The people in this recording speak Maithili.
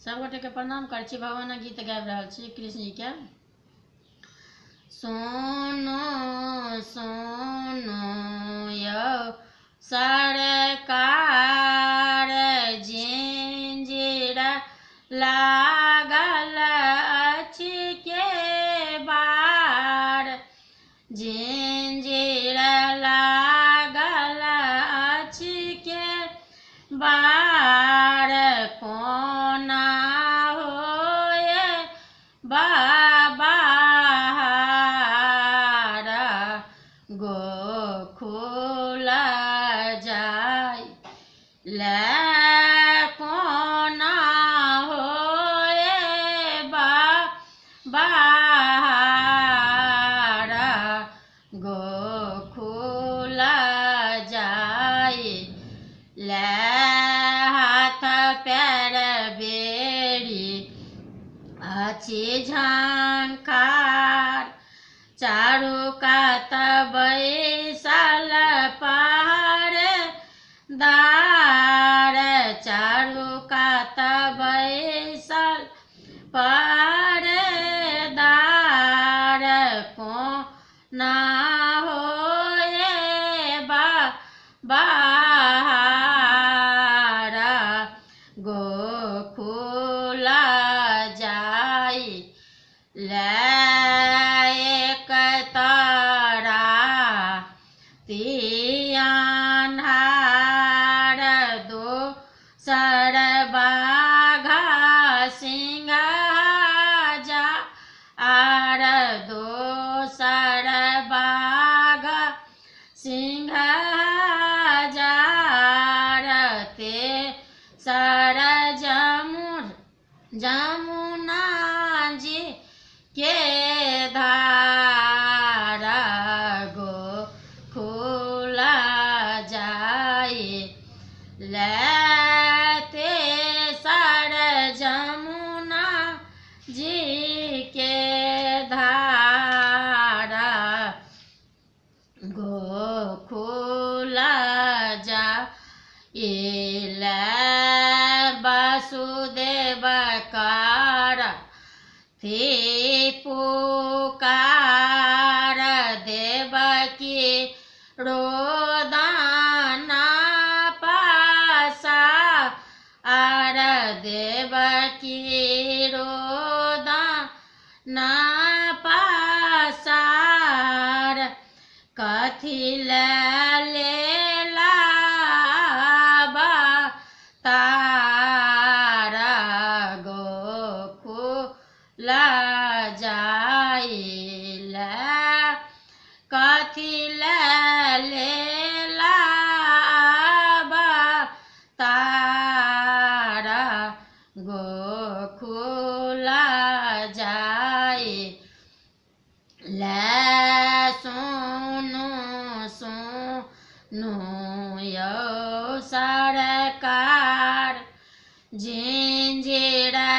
सब गोटे के प्रणाम कर छी। भगवान गीत गाबि रहल छी कृष्ण जी के। सोनो सोनो यौ सरकार जिंजीरा लागल अछि के बार, जिंजीरा लागल अछि के बार, कोना होए बाबार, गोकुल जाय ले कोना होए बाबार, गोकुल जाय ले हाथ पैर बेड़ी अछि झंकार, चारू कात बैसल पहरेदार, चारू कात बैसल पहरेदार, कोना होए बाबार, गोकुल जाय ले एक तारा तियान्हार, दोसर बाघा सिंह जा आर, दोसर बाघ सिंह जार, तेसर जमुना जी के धार, गोकुल जाय ले तेसर जमुना जी के धार, गोकुल जाय ले वसुदेव कर थी पुकार, देवकी रोदन पसार, देवकी रोदन पसार, कथी लेला तार, गोकुल जाय ले कथी लेला तार, गोकुल जाय ले सोनो सोनो यौ सरकार जिंजीरा